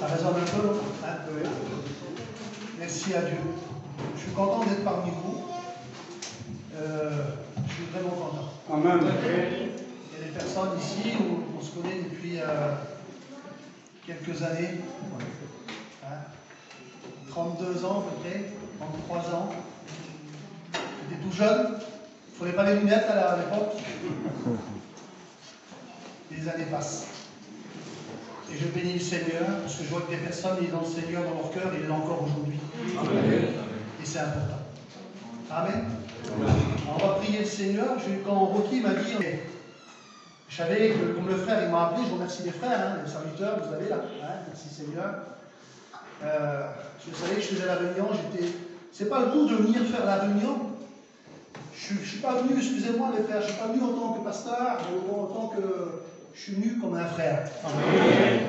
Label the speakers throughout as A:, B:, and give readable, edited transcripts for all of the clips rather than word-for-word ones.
A: Ça résonne un peu, hein? Merci à Dieu. Je suis content d'être parmi vous. Je suis vraiment content.
B: Amen.
A: Il y a des personnes ici où on se connaît depuis quelques années. Hein? 32 ans à peu près, 33 ans. J'étais tout jeune. Il ne fallait pas les lunettes à l'époque. Les années passent. Et je bénis le Seigneur, parce que je vois que des personnes, ils ont le Seigneur dans leur cœur, et il est encore aujourd'hui. Et c'est important. Amen. Alors, on va prier le Seigneur. Quand Rocky m'a dit, je savais que comme le frère, il m'a appelé, je remercie les frères, hein, les serviteurs, vous avez là. Hein, merci Seigneur. Je savais que je faisais la réunion, c'est pas le coup de venir faire la réunion. Je ne suis pas venu, excusez-moi les frères, je ne suis pas venu en tant que pasteur, mais en tant que je suis venu comme un frère. Amen.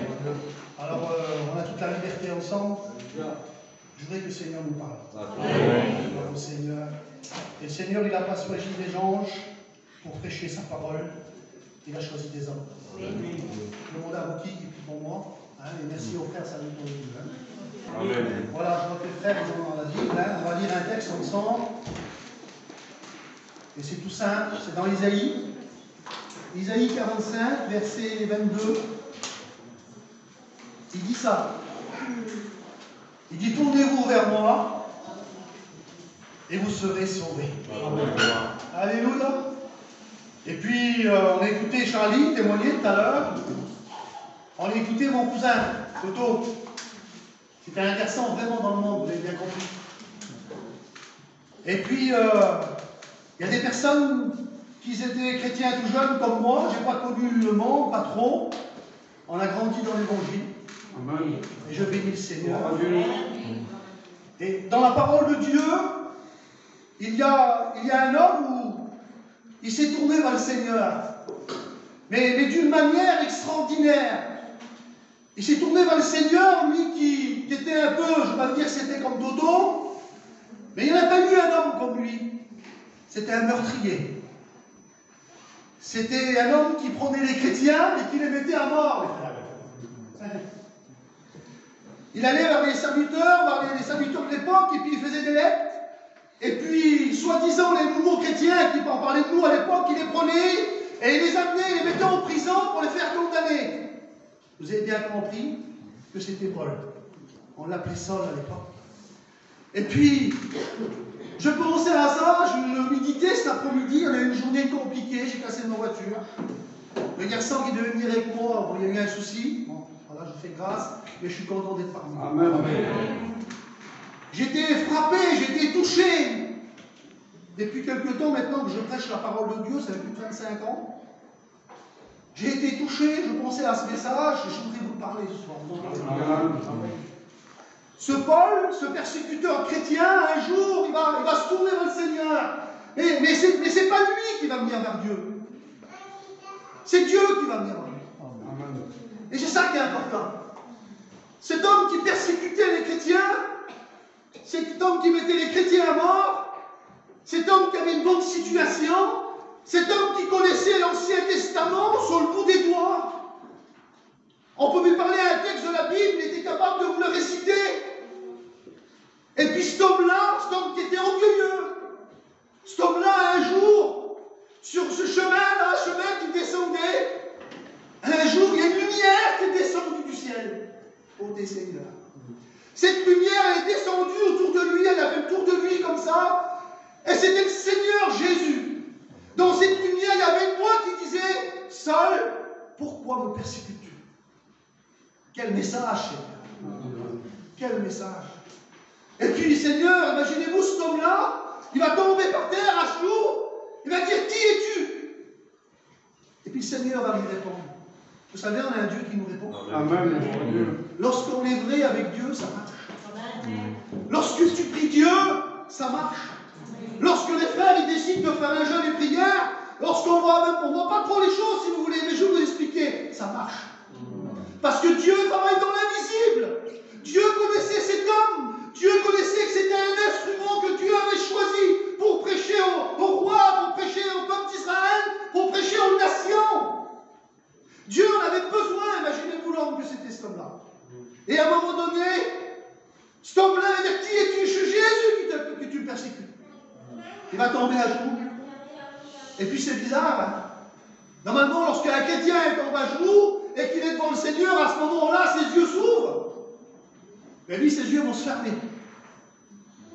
A: Alors, on a toute la liberté ensemble. Je voudrais que le Seigneur nous parle. Amen. Au Seigneur. Et le Seigneur, il n'a pas choisi des anges pour prêcher sa parole. Il a choisi des hommes. Amen. Je demande à Rocky qui prie pour moi. Hein, et merci aux frères, salut pour les deux. Hein. Voilà, je vois que les frères, ils ont dans la Bible. Hein, on va lire un texte ensemble. Et c'est tout simple, c'est dans Isaïe. Isaïe 45, verset 22. Il dit ça. Il dit, tournez-vous vers moi et vous serez sauvés. Alléluia. Et puis, on a écouté Charlie témoigner tout à l'heure. On a écouté mon cousin, Toto. C'était un garçon vraiment dans le monde, vous l'avez bien compris. Et puis, il y a des personnes qui étaient chrétiens tout jeunes comme moi. Je n'ai pas connu le monde, pas trop. On a grandi dans l'évangile. Amen. Et je bénis le Seigneur. Amen. Et dans la parole de Dieu, il y a un homme où il s'est tourné vers le Seigneur. Mais d'une manière extraordinaire. Il s'est tourné vers le Seigneur, lui qui était un peu, je ne vais pas dire que c'était comme Dodo, mais il n'y en a pas eu un homme comme lui. C'était un meurtrier. C'était un homme qui prenait les chrétiens et qui les mettait à mort, les frères. Il allait vers les serviteurs de l'époque, et puis il faisait des lettres. Et puis, soi-disant, les nouveaux chrétiens qui parlaient de nous à l'époque, il les prenait et il les amenait, il les mettait en prison pour les faire condamner. Vous avez bien compris que c'était Paul. On l'appelait Saul à l'époque. Et puis, je pensais à ça, je méditais cet après-midi, on a eu une journée compliquée, j'ai cassé ma voiture. Le garçon qui devait venir avec moi, bon, il y a eu un souci. Bon, voilà, je fais grâce, mais je suis content d'être parmi vous.
B: Amen.
A: J'étais frappé, j'étais touché. Depuis quelque temps maintenant que je prêche la parole de Dieu, ça fait plus de 25 ans. J'ai été touché, je pensais à ce message, et je voudrais vous parler ce soir. Amen. Ce Paul, ce persécuteur chrétien, un jour, il va se tourner vers le Seigneur. Mais c'est pas lui qui va venir vers Dieu. C'est Dieu qui va venir vers lui. Amen. Et c'est ça qui est important. Cet homme qui persécutait les chrétiens, cet homme qui mettait les chrétiens à mort, cet homme qui avait une bonne situation, cet homme qui connaissait l'Ancien Testament sur le bout des doigts. On peut lui parler à un texte de la Bible, il était capable de vous le réciter. Et puis cet homme-là, cet homme qui était orgueilleux, cet homme-là, un jour, sur ce chemin-là, un chemin qui descendait, un jour, il y a une lumière qui est descendue du ciel. Ô Seigneur. Cette lumière, elle est descendue autour de lui, elle a fait le tour de lui comme ça, et c'était le Seigneur Jésus. Dans cette lumière, il y avait une voix qui disait, Saul, pourquoi me persécutes-tu? Quel message, Seigneur. Quel message. Et puis, Seigneur, imaginez-vous cet homme-là, il va tomber par terre à genoux, il va dire, qui es-tu? Et puis le Seigneur va lui répondre. Vous savez, on a un Dieu qui nous répond.
B: Amen.
A: Lorsqu'on est vrai avec Dieu, ça marche. Amen. Lorsque tu pries Dieu, ça marche. Lorsque les frères ils décident de faire un jeûne et prière, lorsqu'on voit pas trop les choses, si vous voulez, mais je vais vous expliquer, ça marche. Parce que Dieu travaille dans l'invisible. Dieu connaissait cet homme. Dieu connaissait que c'était un instrument que Dieu avait choisi pour prêcher au roi, pour prêcher au peuple d'Israël, pour prêcher aux nations. Dieu en avait besoin, imaginez-vous l'homme que c'était cet homme-là. Et à un moment donné, cet homme-là va dire, qui es-tu? Je suis Jésus que tu persécutes. Il va tomber à genoux. Et puis c'est bizarre. Hein? Normalement, lorsqu'un chrétien tombe à genoux et qu'il est devant le Seigneur, à ce moment-là, ses yeux s'ouvrent. Mais lui, ses yeux vont se fermer.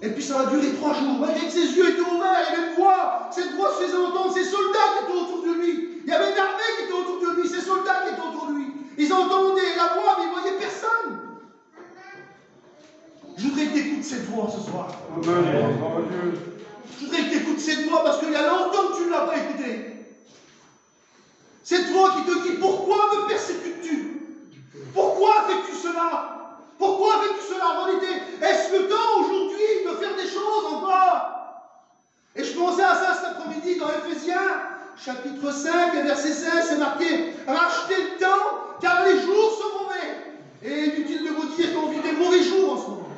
A: Et puis ça va durer 3 jours. Malgré que ses yeux étaient ouverts, il y avait une voix. Cette voix se faisait entendre ses soldats qui étaient autour de lui. Il y avait une armée qui était autour de lui, ses soldats qui étaient autour de lui. Ils entendaient la voix, mais ils ne voyaient personne. Je voudrais que tu écoutes cette voix ce soir.
B: Amen.
A: Je voudrais que tu écoutes cette voix parce qu'il y a longtemps que tu ne l'as pas écoutée. Cette voix qui te dit, pourquoi me persécutes-tu? Pourquoi fais-tu cela? Pourquoi fais-tu cela en réalité? Est-ce le temps aujourd'hui de faire des choses encore? Et je pensais à ça cet après-midi dans Éphésiens, chapitre 5, verset 16, c'est marqué « Rachetez le temps, car les jours sont mauvais. » Et inutile de vous dire qu'on vit des mauvais jours en ce moment.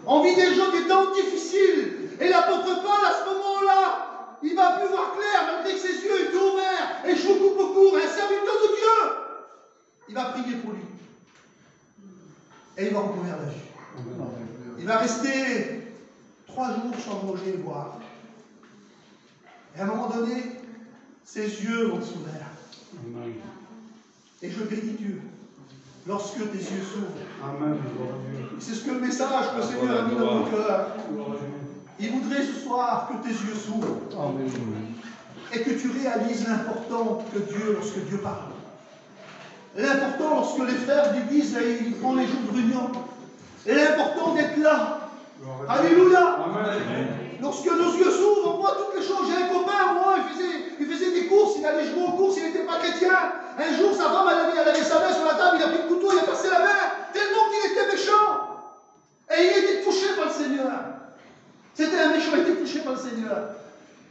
A: On vit des temps difficiles. Et l'apôtre Paul, à ce moment-là, il va plus voir clair, malgré que ses yeux étaient ouverts. Et je vous coupe au court, un serviteur de Dieu, il va prier pour lui. Et il va recouvrir la vue. Il va rester 3 jours sans manger et boire. Et à un moment donné, ses yeux vont s'ouvrir. Et je bénis Dieu lorsque tes yeux s'ouvrent. C'est ce que le message que le Seigneur a mis dans mon cœur. Il voudrait ce soir que tes yeux s'ouvrent. Et que tu réalises l'important que Dieu, lorsque Dieu parle. L'important lorsque les frères d'église, ils font les jours de réunion. L'important d'être là. Alléluia. Lorsque nos yeux s'ouvrent, on voit toutes les choses. J'ai un copain, moi, il faisait des courses, il allait jouer aux courses, il n'était pas chrétien. Un jour, sa femme, elle avait sa main sur la table, il a pris le couteau, il a passé la main, tellement qu'il était méchant. Et il était touché par le Seigneur. C'était un méchant, il était touché par le Seigneur.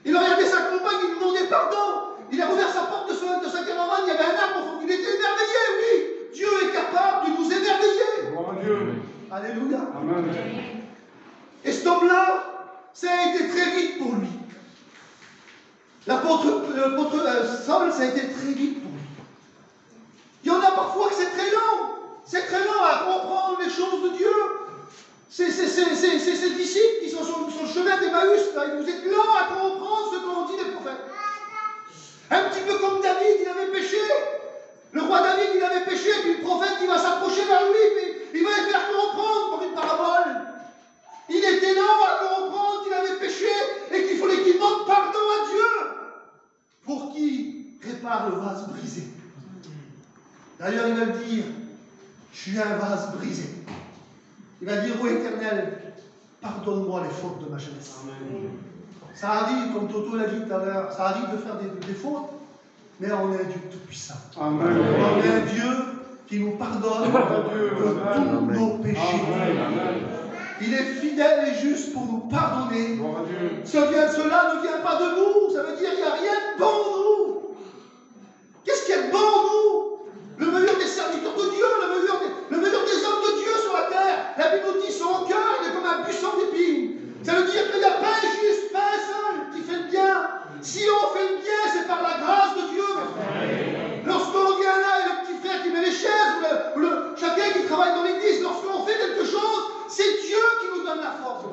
A: Il a regardé sa compagne, il lui demandait pardon. Il a ouvert sa porte de sa caravane, il y avait un arbre au fond. Il était émerveillé, oui. Dieu est capable de nous émerveiller.
B: Gloire à Dieu.
A: Alléluia.
B: Amen.
A: Et cet homme-là, ça a été très vite pour lui. L'apôtre Saul, ça a été très vite pour lui. Il y en a parfois que c'est très lent. C'est très lent à comprendre les choses de Dieu. C'est ces disciples qui sont sur le chemin d'Emmaüs. Vous êtes lents à comprendre ce qu'ont dit les prophètes. Un petit peu comme David, il avait péché. Le roi David, il avait péché, puis le prophète, il va s'approcher vers lui, puis il va lui faire comprendre par une parabole. Il était lent à comprendre qu'il avait péché et qu'il fallait qu'il demande pardon à Dieu pour qu'il répare le vase brisé. D'ailleurs, il va le dire, je suis un vase brisé. Il va dire, ô Éternel, pardonne-moi les fautes de ma jeunesse. Amen. Ça arrive, comme Toto l'a dit tout à l'heure, ça arrive de faire des fautes, mais on est un Dieu tout-puissant. On est un Dieu qui nous pardonne de tous nos péchés. Amen. Il est fidèle et juste pour nous pardonner. Cela ne vient pas de nous, ça veut dire qu'il n'y a rien de bon en nous. Qu'est-ce qu'il y a de bon en nous? Le meilleur des serviteurs de Dieu, le meilleur des hommes de Dieu sur la terre. La Bible nous dit son cœur est comme un buisson d'épines. Ça veut dire qu'il n'y a pas un juste, pas un seul qui fait le bien. Si on fait le bien, c'est par la grâce de Dieu, mes frères. Lorsqu'on vient là, et le petit frère qui met les chaises, ou chacun qui travaille dans l'église, lorsqu'on fait quelque chose, c'est Dieu qui nous donne la force.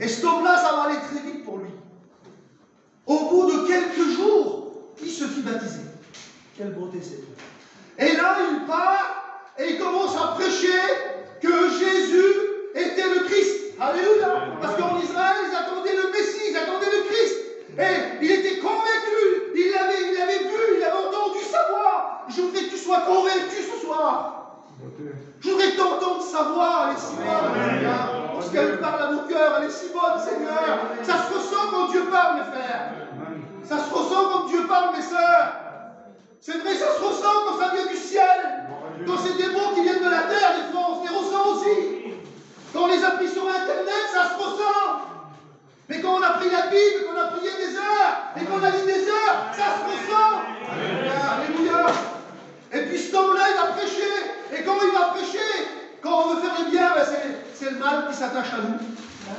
A: Et cet homme-là, ça va aller très vite pour lui. Au bout de quelques jours, il se fit baptiser. Quelle beauté c'est. Et là, il part et il commence à prêcher que Jésus était le Christ. Alléluia. Parce qu'en Israël, ils attendaient le Messie, ils attendaient le Christ. Et il était convaincu, il l'avait vu, il avait entendu sa voix. Je voudrais que tu sois convaincu ce soir. Je voudrais que tu entendes sa voix, elle est si bonne. Lorsqu'elle parle à mon cœur, elle est si bonne, Seigneur. Ça se ressent quand Dieu parle, mes frères. Ça se ressent quand Dieu parle, mes sœurs. C'est vrai, ça se ressent quand ça vient du ciel. Quand c'est des mots qui viennent de la terre, des fois, on se les ressent aussi. Quand on les a pris sur Internet, ça se ressent. Mais quand on a pris la Bible, qu'on a prié des heures, et qu'on a lu des heures, ça se ressent. Alléluia. Et puis cet homme-là, il va prêcher. Et quand il va prêcher, quand on veut faire le bien, ben c'est le mal qui s'attache à nous.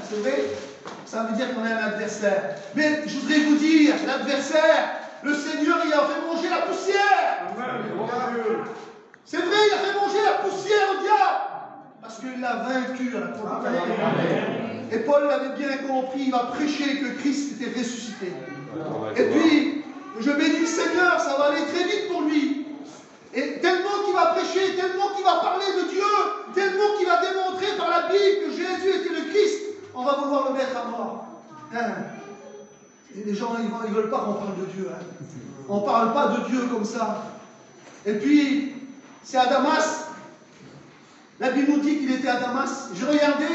A: C'est vrai. Ça veut dire qu'on a un adversaire. Mais je voudrais vous dire, l'adversaire, le Seigneur, il a fait manger la poussière. C'est vrai, il a fait manger la poussière au diable. Parce qu'il l'a vaincu à la croix. Et Paul l'avait bien compris, il va prêcher que Christ était ressuscité. Et puis, je bénis le Seigneur, ça va aller très vite pour lui. Et tellement qu'il va prêcher, tellement qu'il va parler de Dieu, tellement qu'il va démontrer par la Bible que Jésus était le Christ, on va vouloir le mettre à mort. Hein? Et les gens, ils ne veulent pas qu'on parle de Dieu. Hein? On ne parle pas de Dieu comme ça. Et puis, c'est à Damas. La Bible nous dit qu'il était à Damas. Je regardais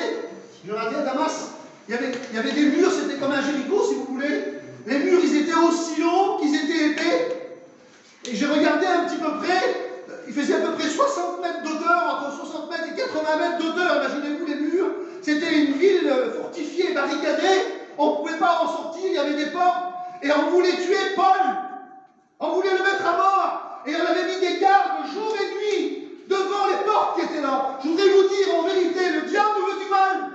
A: à Damas, il y avait des murs, c'était comme un Jéricho, si vous voulez. Les murs, ils étaient aussi hauts qu'ils étaient épais. Et j'ai regardé un petit peu près, il faisait à peu près 60 mètres d'hauteur, entre 60 mètres et 80 mètres d'hauteur, imaginez-vous les murs. C'était une ville fortifiée, barricadée, on ne pouvait pas en sortir, il y avait des portes, et on voulait tuer Paul, on voulait le mettre à mort, et on avait mis des gardes jour et nuit devant les portes qui étaient là. Je voudrais vous dire, en vérité, le diable veut du mal.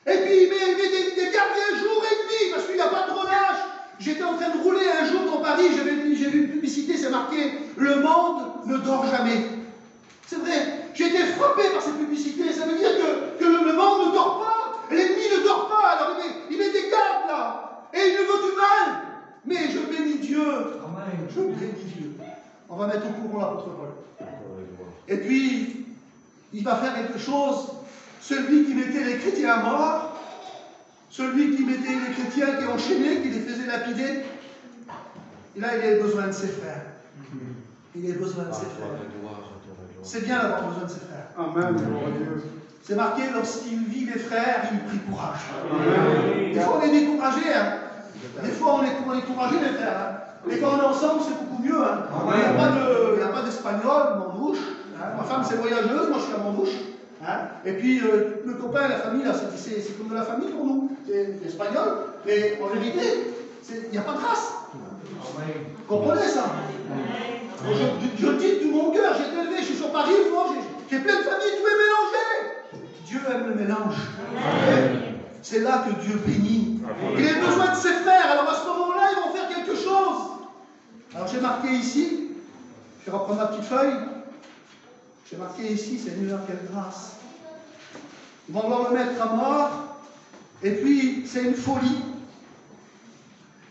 A: Et puis il met des gardiens jour et nuit, parce qu'il n'a pas trop d'âge. J'étais en train de rouler un jour dans Paris, j'ai vu une publicité, c'est marqué « Le monde ne dort jamais ». C'est vrai, j'ai été frappé par cette publicité. Ça veut dire que le monde ne dort pas, l'ennemi ne dort pas. Alors il met des gardes là, et il nous veut du mal. Mais je bénis Dieu. Amen. Je bénis Dieu. On va mettre au courant l'apôtre Paul. Et puis, il va faire quelque chose. Celui qui mettait les chrétiens à mort, celui qui mettait les chrétiens qui enchaînaient, qui les faisait lapider, et là, il a besoin de ses frères. Il a besoin de ses frères. C'est bien d'avoir besoin de ses frères. Amen. C'est marqué, lorsqu'il vit les frères, il prit courage. Amen. Des fois, on est découragé. Hein. Des fois, on est découragé, les frères. Hein. Mais quand on est ensemble, c'est beaucoup mieux. Hein. Il n'y a pas d'espagnol, Montrouge. Hein. Ma femme, c'est voyageuse, moi, je suis à Montrouge. Hein. Et puis, le copain, la famille, là, c'est comme de la famille pour nous. C'est espagnol. Mais en vérité, il n'y a pas de race. Vous comprenez ça? Je le dis de tout mon cœur, j'ai été élevé, je suis sur Paris, moi, j'ai plein de familles, tout est mélangé. Dieu aime le mélange. C'est là que Dieu bénit. Il a besoin de ses frères, alors à ce moment-là, ils vont faire quelque chose. Alors j'ai marqué ici, je vais reprendre ma petite feuille, j'ai marqué ici, Seigneur, quelle grâce. Ils vont vouloir le mettre à mort, et puis c'est une folie.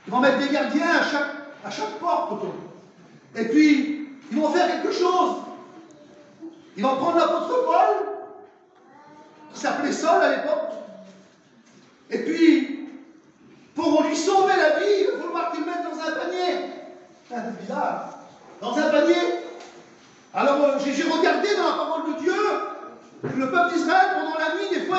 A: Ils vont mettre des gardiens à chaque porte autour. Et puis, ils vont faire quelque chose. Ils vont prendre l'apôtre Paul, qui s'appelait Saul à l'époque, et puis, pour lui sauver la vie, il va falloir qu'il le mette dans un panier. C'est un peu bizarre. Dans un panier. Alors, j'ai regardé dans la parole de Dieu, le peuple d'Israël, pendant la nuit, des fois,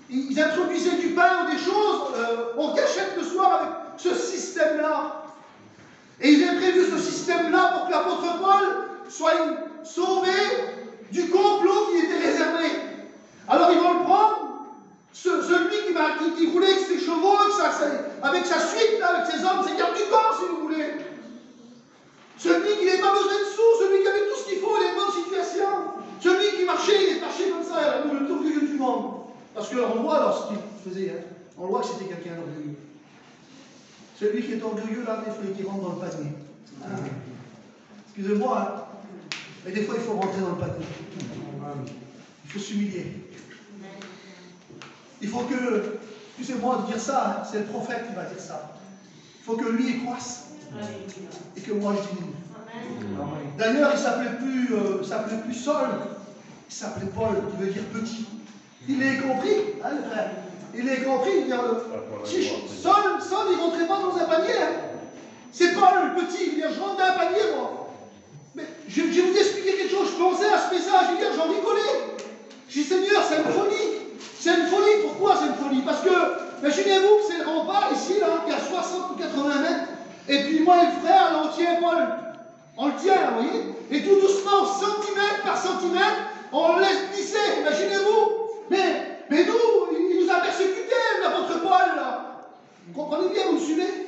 A: ils introduisaient du pain ou des choses en cachette le soir avec ce système-là. Et ils avaient prévu ce système-là pour que l'apôtre Paul soit sauvé du complot qui était réservé. Alors ils vont le prendre, celui qui roulait avec ses chevaux, avec sa suite, là, avec ses hommes, ses gardes du corps, si vous voulez. Celui qui n'avait pas besoin de sous, celui qui avait tout ce qu'il faut, il est en bonne situation. Celui qui marchait, il est marché comme ça, il a le tour du monde. Parce qu'on voit alors ce qu'il faisait, hein. On voit que c'était quelqu'un d'orgueilleux. Celui qui est orgueilleux, là, il faut qu'il rentre dans le panier. Excusez-moi, hein. Mais des fois, il faut rentrer dans le panier. Il faut s'humilier. Il faut que, excusez-moi de dire ça, hein, c'est le prophète qui va dire ça. Il faut que lui, il croisse. Et que moi, je diminue. D'ailleurs, il ne s'appelait plus Saul, il s'appelait Paul, qui veut dire petit. Il est compris, hein, les frères. Il est compris, il dit, Saul, il ne rentrait pas dans un panier. Hein. C'est Paul, le petit, il dit, je rentre dans un panier, moi. Mais je vais vous expliquer quelque chose. Je pensais à ce message, j'en rigolais. Je dis, Seigneur, c'est une folie. C'est une folie. Pourquoi c'est une folie? Parce que, imaginez-vous que c'est le rempart ici, là, qui a 60 ou 80 mètres. Et puis moi et le frère, là, on tient Paul. On le tient, là, vous voyez. Et tout doucement, centimètre par centimètre, on le laisse glisser. Imaginez-vous. Mais nous, il nous a persécutés, l'apôtre Paul, là. Vous comprenez bien, vous me suivez?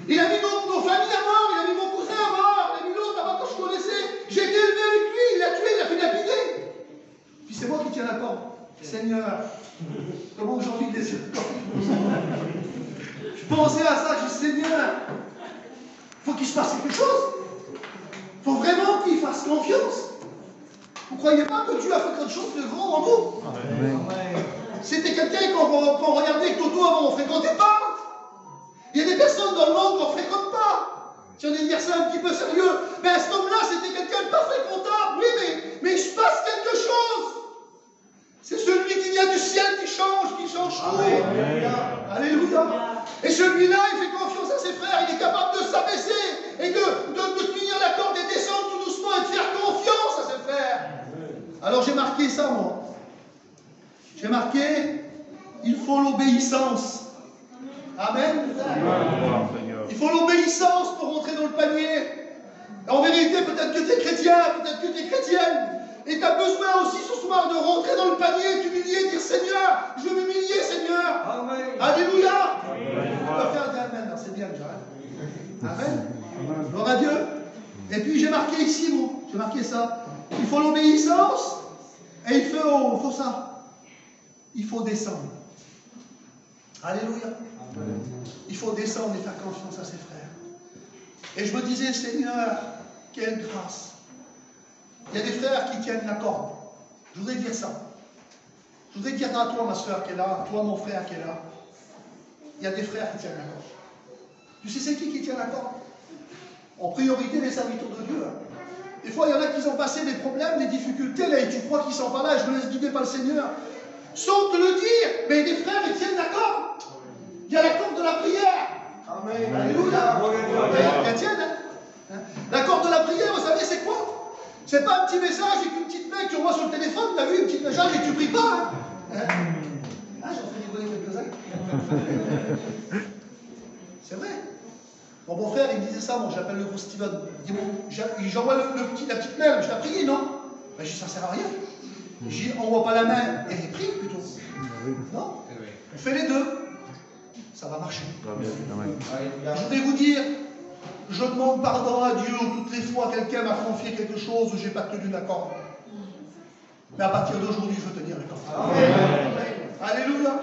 A: Il a mis nos familles à mort, il a mis mon cousin à mort, il a mis l'autre là-bas que je connaissais. J'ai été élevé avec lui, il l'a tué, il a fait lapider. Puis c'est moi qui tiens la corde. Seigneur, comment j'ai envie de laisser la corde? Je pensais à ça, je dis, Seigneur, il faut qu'il se passe quelque chose. Il faut vraiment qu'il fasse confiance. Vous ne croyez pas que Dieu a fait quelque chose de grand en nous? C'était quelqu'un qu'on regardait avec Toto avant, on ne fréquentait pas. Il y a des personnes dans le monde qu'on ne fréquente pas. Si on est dire ça un petit peu sérieux, mais cet homme-là, c'était quelqu'un de pas fréquentable. Oui, mais il se passe quelque chose. C'est celui qui vient du ciel qui change tout. Alléluia. Et celui-là, il fait confiance à ses frères, il est capable de s'abaisser et de tenir la corde et descendre tout doucement et de faire confiance à ses frères. Alors j'ai marqué ça, moi. J'ai marqué, il faut l'obéissance. Amen. Il faut l'obéissance pour rentrer dans le panier. En vérité, peut-être que tu es chrétien, peut-être que tu es chrétienne. Et tu as besoin aussi ce soir de rentrer dans le panier, t'humilier, dire Seigneur, je veux m'humilier, Seigneur. Amen. Alléluia. On va faire un amen, c'est bien déjà. Amen. Gloire à Dieu. Et puis j'ai marqué ici, bon, j'ai marqué ça. Il faut l'obéissance et il faut ça. Il faut descendre. Alléluia. Il faut descendre et faire confiance à ses frères. Et je me disais, Seigneur, quelle grâce. Il y a des frères qui tiennent la corde. Je voudrais dire ça. Je voudrais dire à toi, ma soeur qui est là, toi, mon frère qui est là. Il y a des frères qui tiennent la corde. Tu sais, c'est qui tient la corde? En priorité, les serviteurs de Dieu. Des fois, il y en a qui ont passé des problèmes, des difficultés, là, et tu crois qu'ils ne sont pas là, et je me laisse guider par le Seigneur. Sans te le dire, mais des frères, ils tiennent la corde. Il y a la corde de la prière. Amen. Alléluia. Ils tiennent, hein? La corde de la prière, vous savez, c'est quoi? C'est pas un petit message et qu'une petite main que tu envoies sur le téléphone, tu as vu, une petite message et tu pries pas. Hein? Ah, j'en fais rigoler quelques-uns. C'est vrai. Mon beau-frère, il me disait ça, moi j'appelle le gros Steven. Il dit, bon, j'envoie la petite main, je l'ai prié, non? Ben, je dis, ça sert à rien. Je dis, envoie pas la main et prie plutôt. Non? On fait les deux. Ça va marcher. Je voudrais vous dire, je demande pardon à Dieu toutes les fois quelqu'un m'a confié quelque chose où je n'ai pas tenu la corde. Mais à partir d'aujourd'hui, je veux tenir la corde. Alléluia.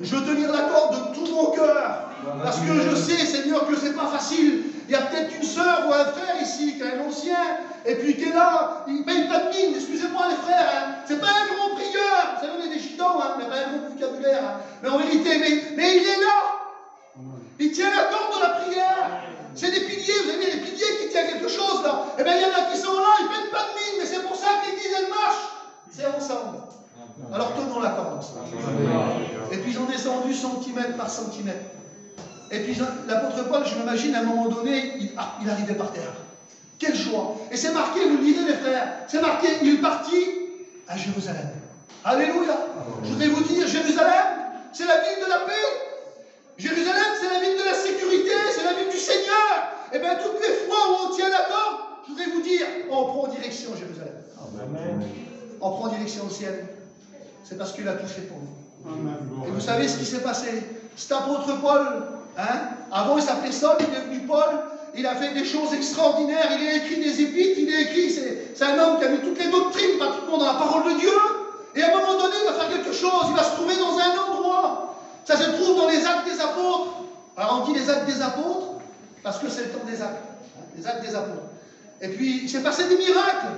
A: Je veux tenir la corde de tout mon cœur. Parce que je sais, Seigneur, que ce n'est pas facile. Il y a peut-être une sœur ou un frère ici qui est un ancien, et puis qui est là, il ne paye pas de mine, excusez-moi les frères, hein. C'est pas un grand prieur, vous savez, on est des gitans, hein, mais pas un gros vocabulaire, hein. Mais en vérité, mais il est là. Il tient la corde de la prière. C'est des piliers, vous avez des piliers qui tiennent quelque chose là. Eh bien, il y en a qui sont là, ils ne payent pas de mine, mais c'est pour ça que l'église, elle marche. C'est ensemble. Alors tenons la corde ensemble. Et puis ils ont descendu centimètre par centimètre. Et puis l'apôtre Paul, je m'imagine, à un moment donné, il arrivait par terre. Quelle joie! Et c'est marqué, vous le lisez les frères, c'est marqué, il partit à Jérusalem. Alléluia! Je voudrais vous dire, Jérusalem, c'est la ville de la paix. Jérusalem, c'est la ville de la sécurité, c'est la ville du Seigneur. Et bien toutes les fois où on tient la corde, je voudrais vous dire, on prend direction Jérusalem. Amen. On prend direction au ciel. C'est parce qu'il a tout fait pour nous. Amen. Et vous savez ce qui s'est passé? Cet apôtre Paul, hein, avant il s'appelait Saul, il est devenu Paul, il a fait des choses extraordinaires, il a écrit des épîtres, c'est un homme qui a mis toutes les doctrines pratiquement dans la parole de Dieu, et à un moment donné il va faire quelque chose, il va se trouver dans un endroit, ça se trouve dans les actes des apôtres. Alors on dit les actes des apôtres, parce que c'est le temps des actes, hein, les actes des apôtres. Et puis il s'est passé des miracles.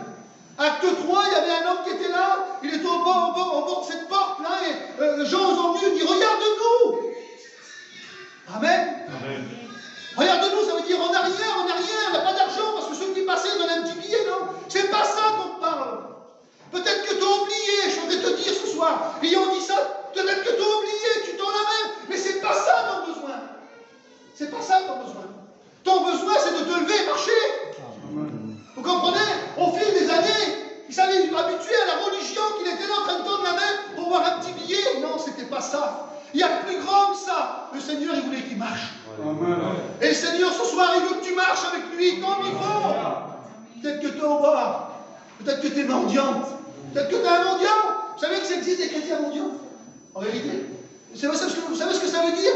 A: Acte 3, il y avait un homme qui était là, il était au bord de cette porte-là, et Jean aux ennuis dit, regarde-nous. Amen. Amen. Regarde-nous, ça veut dire on n'a rien, on n'a pas d'argent, parce que ceux qui passaient donnaient un petit billet, non? C'est pas ça qu'on parle. Peut-être que tu as oublié, je voudrais te dire ce soir, ayant dit ça, peut-être que tu as oublié, tu t'en amènes, mais c'est pas ça ton besoin. C'est pas ça ton besoin. Ton besoin, c'est de te lever et marcher. Amen. Vous comprenez? Au fil des années, il s'avait habitué à la religion, qu'il était là en train de tendre la main pour voir un petit billet. Non, c'était pas ça. Il y a plus grand que ça. Le Seigneur, il voulait qu'il marche. Amen. Et le Seigneur, ce soir, il veut que tu marches avec lui comme il faut. Peut-être que tu es au bord. Peut-être que tu es mendiante. Peut-être que tu es un mendiant. Vous savez que ça existe des chrétiens mendiants? En vérité. Vous savez ce que ça veut dire?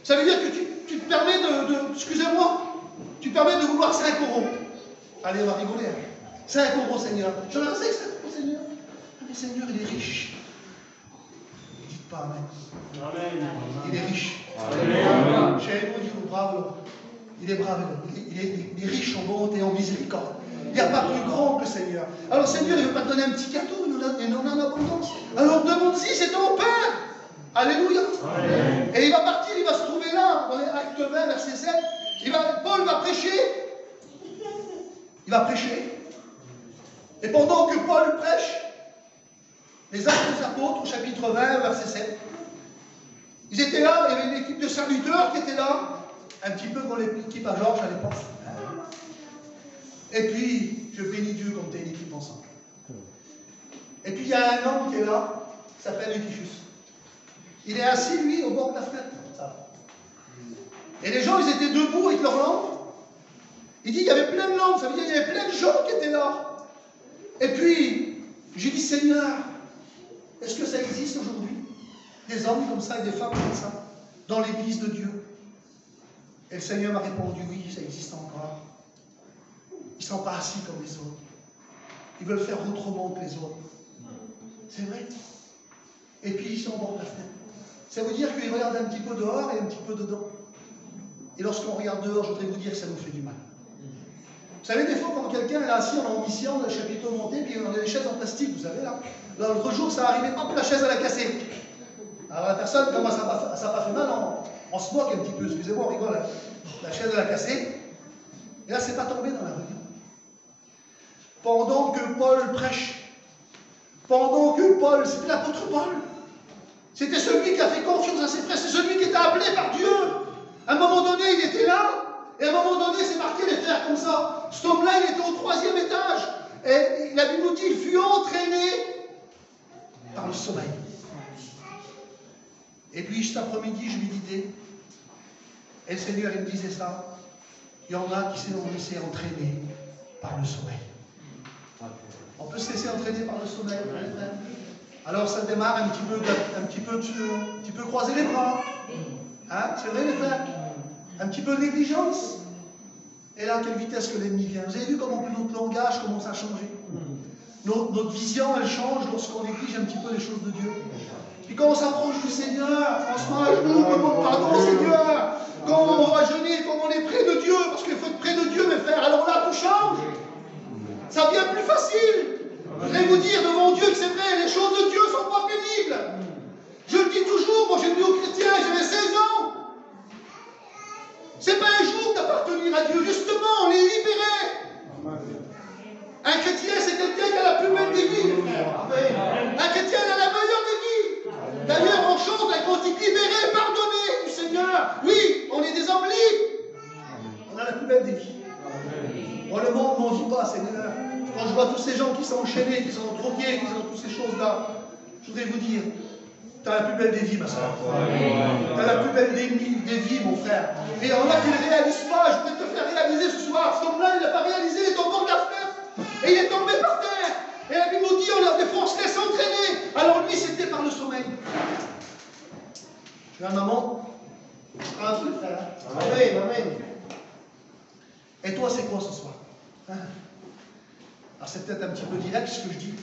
A: Ça veut dire que tu te permets excusez-moi, tu te permets de vouloir 5 €. Allez, on va rigoler. 5 €, Seigneur. J'en ai 5 €, Seigneur. Ah, mais Seigneur, il est riche. Ne dites pas Amen. Amen. Il est riche. Amen. Chez nous, il est brave. Il est brave. Il est riche en bonté et en miséricorde. Il n'y a pas plus grand que le Seigneur. Alors, le Seigneur, il ne veut pas te donner un petit cadeau, il en a en abondance. Alors, demande-y, c'est ton Père. Alléluia. Amen. Et il va partir, il va se trouver là, dans les Actes 20, verset 7. Paul va prêcher. Il va prêcher. Et pendant que Paul prêche, les Actes des Apôtres, au chapitre 20, verset 7, ils étaient là, il y avait une équipe de serviteurs qui était là, un petit peu comme l'équipe à Georges à l'époque. Et puis, je bénis Dieu quand tu es une équipe ensemble. Et puis, il y a un homme qui est là, qui s'appelle Eutychus. Il est assis, lui, au bord de la fenêtre. Ça. Et les gens, ils étaient debout avec leurs lampes. Il dit, il y avait plein de lampes, ça veut dire qu'il y avait plein de gens qui étaient là. Et puis, j'ai dit, Seigneur, est-ce que ça existe aujourd'hui? Des hommes comme ça et des femmes comme ça, dans l'église de Dieu? Et le Seigneur m'a répondu, oui, ça existe encore. Ils ne sont pas assis comme les autres. Ils veulent faire autrement que les autres. C'est vrai. Et puis ils sont au bord de la fenêtre. Ça veut dire qu'ils regardent un petit peu dehors et un petit peu dedans. Et lorsqu'on regarde dehors, je voudrais vous dire que ça nous fait du mal. Vous savez, des fois, quand quelqu'un est assis en mission, le chapiteau monté, puis on a des chaises en plastique, vous savez, là. L'autre jour, ça arrivait, hop, la chaise, elle a cassé. Alors la personne, comment ça n'a pas fait mal, on se moque un petit peu, excusez-moi, on rigole. Hein. La chaise, elle a cassé. Et là, c'est pas tombé dans la rue. Pendant que Paul prêche, pendant que Paul, c'était l'apôtre Paul, c'était celui qui a fait confiance à ses frères, c'est celui qui était appelé par Dieu. À un moment donné, il était là, et à un moment donné, c'est marqué les frères comme ça. Cet homme-là, il était au 3e étage, et la Bible nous dit, il fut entraîné par le sommeil. Et puis, cet après-midi, je méditais, et le Seigneur, il me disait ça. Il y en a qui se sont laissés entraîner par le sommeil. On peut se laisser entraîner par le sommeil. Alors ça démarre un petit peu, tu peux croiser les bras. Hein, c'est vrai les frères? Un petit peu de négligence. Et là, quelle vitesse que l'ennemi vient. Vous avez vu comment notre langage commence à changer? Notre vision, elle change lorsqu'on néglige un petit peu les choses de Dieu. Puis quand on s'approche du Seigneur, franchement, je nous demande pardon, Seigneur. Quand on va jeûner, quand on est près de Dieu, parce qu'il faut être près de Dieu, mes frères, alors là, tout change. Ça devient plus facile. Je vais vous dire devant Dieu que c'est vrai, les choses de Dieu ne sont pas pénibles. Je le dis toujours, moi j'ai dit aux chrétiens, j'avais 16 ans. C'est pas un jour d'appartenir à Dieu, justement, on est libéré. Un chrétien, c'est quelqu'un qui a la plus belle des vies, mes frères. Un chrétien, il a la meilleure des vies. D'ailleurs, on chante un cantique libéré, pardonné du Seigneur. Oui, on est des hommes libres. On a la plus belle des vies. Dans le monde, on ne vit pas, Seigneur. Quand je vois tous ces gens qui sont enchaînés, qui sont drogués, qui ont toutes ces choses-là, je voudrais vous dire, tu as la plus belle des vies, ma soeur. Tu as la plus belle des vies, mon frère. Et il y en a qui ne réalisent pas. Je voudrais te faire réaliser ce soir. Cet homme-là, il n'a pas réalisé, il est au bord de la fenêtre. Et il est tombé par terre. Et la Bible nous dit, des fois, on se laisse entraîner. Alors lui, c'était par le sommeil. Tu as un maman? Un peu, frère. Amen, amen. Et toi, c'est quoi ce soir? Hein? Alors c'est peut-être un petit peu direct ce que je dis.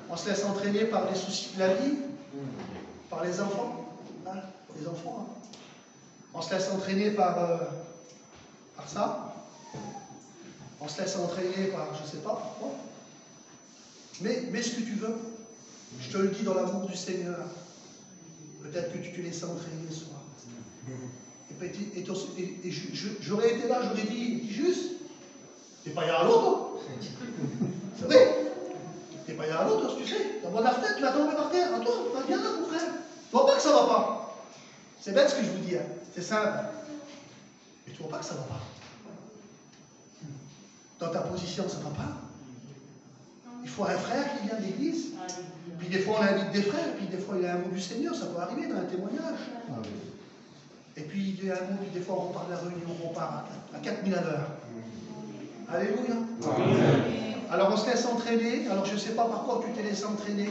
A: On se laisse entraîner par les soucis de la vie, par les enfants. Hein? Les enfants. Hein? On se laisse entraîner par ça. On se laisse entraîner par, je ne sais pas pourquoi. Mais ce que tu veux. Je te le dis dans l'amour du Seigneur. Peut-être que tu te laisses entraîner ce soir. Et j'aurais été là, j'aurais dit, juste, t'es pas allé à l'autre. C'est vrai. T'es pas allé à l'autre, tu sais. T'as bon la fenêtre, tu vas tomber par terre. Toi, va bien là, mon frère. Tu vois pas que ça va pas. C'est bête ce que je vous dis. Hein. C'est simple. Mais tu vois pas que ça va pas. Dans ta position, ça va pas. Il faut un frère qui vient de l'église. Puis des fois, on invite des frères. Puis des fois, il y a un mot du Seigneur. Ça peut arriver dans un témoignage. Et puis, il y a un mot. Puis des fois, on repart de la réunion. On repart à 4000 à l'heure. Alléluia. Alors, on se laisse entraîner. Alors, je ne sais pas par quoi tu t'es laissé entraîner.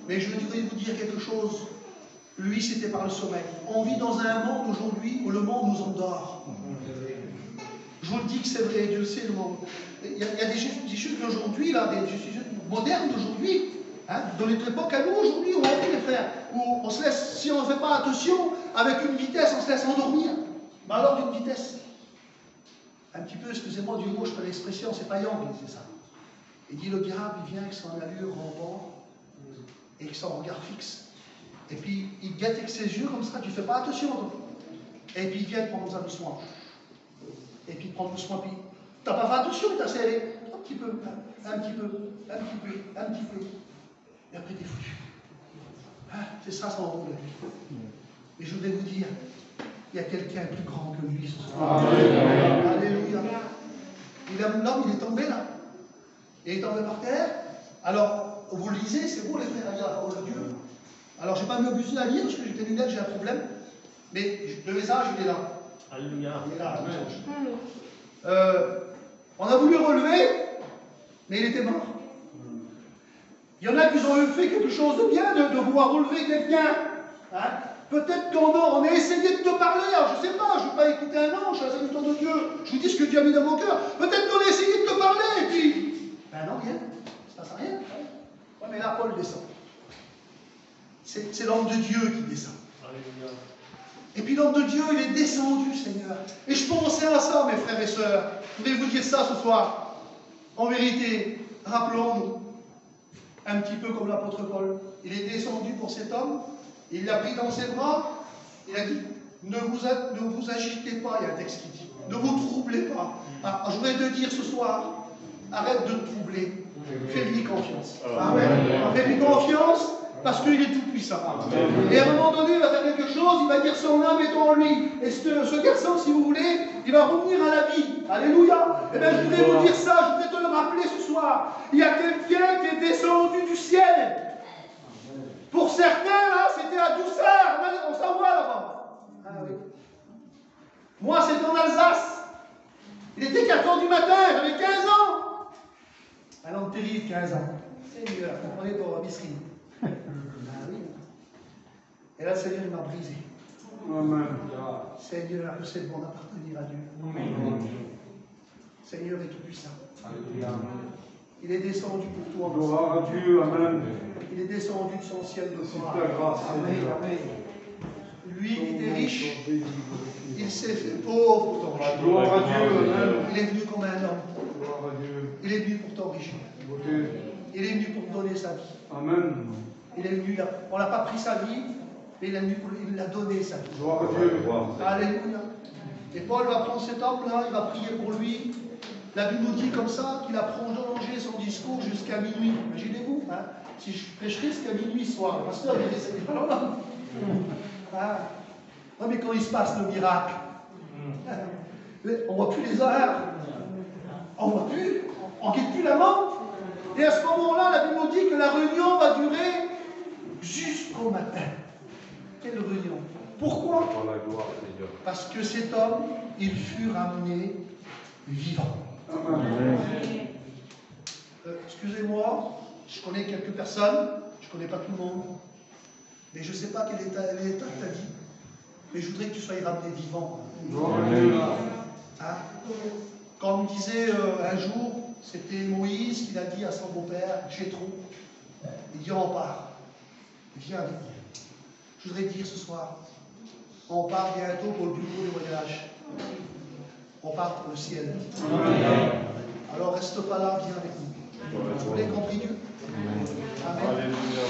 A: Mais je voudrais vous dire quelque chose. Lui, c'était par le sommeil. On vit dans un monde aujourd'hui où le monde nous endort. Je vous le dis que c'est vrai, Dieu le sait, le monde. Il y a des choses d'aujourd'hui, là, des choses modernes d'aujourd'hui, hein, dans notre époque à nous, aujourd'hui, où on vit, les frères, où on se laisse, si on ne fait pas attention, avec une vitesse, on se laisse endormir. Mais alors d'une vitesse. un petit peu, excusez-moi du mot, je fais l'expression, c'est pas Yang qui disait ça. Il dit le diable, il vient avec son allure rampant et avec son regard fixe. Et puis il guette avec ses yeux comme ça, tu fais pas attention. Donc. Et puis il vient prendre ça doucement. Et puis il prend doucement, puis t'as pas fait attention, il t'a serré. Un petit peu, un petit peu, un petit peu, un petit peu. Et après t'es foutu. Ah, c'est ça son rôle. Mais je voudrais vous dire, il y a quelqu'un plus grand que lui ce soir. Alléluia. L'homme, il est tombé là. Il est tombé par terre. Alors, vous le lisez, c'est beau les frères, il y a la parole de Dieu. Alors, je n'ai pas m'abuser à lire parce que j'ai des lunettes, j'ai un problème. Mais le message, il est là.
B: Alléluia.
A: Il est là. On a voulu relever, mais il était mort. Il y en a qui ont fait quelque chose de bien de vouloir relever quelqu'un. Hein? Peut-être qu'on a essayé de te parler, alors je ne sais pas, je ne vais pas écouter un ange, je suis un serviteur de Dieu, je vous dis ce que Dieu a mis dans mon cœur. Peut-être qu'on a essayé de te parler, et puis, ben non, rien, ça ne passe rien. Ouais, mais là, Paul descend. C'est l'homme de Dieu qui descend.
B: Alléluia.
A: Et puis l'homme de Dieu, il est descendu, Seigneur. Et je pensais à ça, mes frères et sœurs. Je voudrais vous dire ça ce soir. En vérité, rappelons-nous, un petit peu comme l'apôtre Paul, il est descendu pour cet homme, il l'a pris dans ses bras, il a dit, ne vous agitez pas, il y a un texte qui dit, ne vous troublez pas. Ah, je voudrais te dire ce soir, arrête de te troubler, fais-lui confiance. Amen. Fais-lui confiance, parce qu'il est tout puissant. Et à un moment donné, il va faire quelque chose, il va dire son âme est en lui. Et ce garçon, si vous voulez, il va revenir à la vie. Alléluia. Et bien, je voudrais vous dire ça, je voudrais te le rappeler ce soir. Il y a quelqu'un qui est descendu du ciel. Pour certains, là, c'était à Douceur, on s'en voit là-bas. Ah oui. Moi, c'est en Alsace. Il était 4 h du matin, j'avais 15 ans. Un homme terrible, 15 ans. Seigneur, comprenez pour Bisri. Ah oui. Et là, le Seigneur, il m'a brisé.
C: Amen.
A: Seigneur, que c'est bon d'appartenir à Dieu.
C: Amen.
A: Seigneur est tout puissant.
C: Alléluia.
A: Il est descendu pour toi.
C: Gloire à Dieu. Amen.
A: Il est descendu de son ciel de
C: C'est
A: gloire.
C: ta grâce.
A: Amen. Amen. Lui qui était riche, il s'est fait pauvre pour t'enrichir.
C: Gloire à Dieu. Amen.
A: Il est venu comme un homme.
C: Gloire à Dieu.
A: Il est venu pour t'enrichir. Il est venu pour donner sa vie.
C: Amen.
A: Il est venu, on n'a pas pris sa vie, mais il a donné sa vie.
C: Gloire à Dieu.
A: Alléluia. Et Paul va prendre cet homme-là, il va prier pour lui. La Bible nous dit comme ça qu'il a prolongé son discours jusqu'à minuit. Imaginez-vous, hein, si je prêcherais jusqu'à minuit soir, le pasteur il dirait, c'est pas normal. Ah. Non, mais quand il se passe le miracle, on ne voit plus les heures, on ne voit plus, on ne quitte plus la mort. Et à ce moment-là, la Bible nous dit que la réunion va durer jusqu'au matin. Quelle réunion? Pourquoi? Parce que cet homme, il fut ramené vivant.
C: Amen.
A: Excusez-moi, je connais quelques personnes, je ne connais pas tout le monde, mais je ne sais pas quel état tu as dit, mais je voudrais que tu sois ramené vivant.
C: Gloire à Dieu.
A: Hein? Quand on me disait un jour, c'était Moïse qui l'a dit à son beau-père, Jéthro, il dit on part, viens avec moi. Je voudrais dire ce soir, on part bientôt pour le plus beau des voyages. On part pour le ciel. Amen. Alors reste pas là, viens avec nous. Vous l'avez compris Dieu? Amen.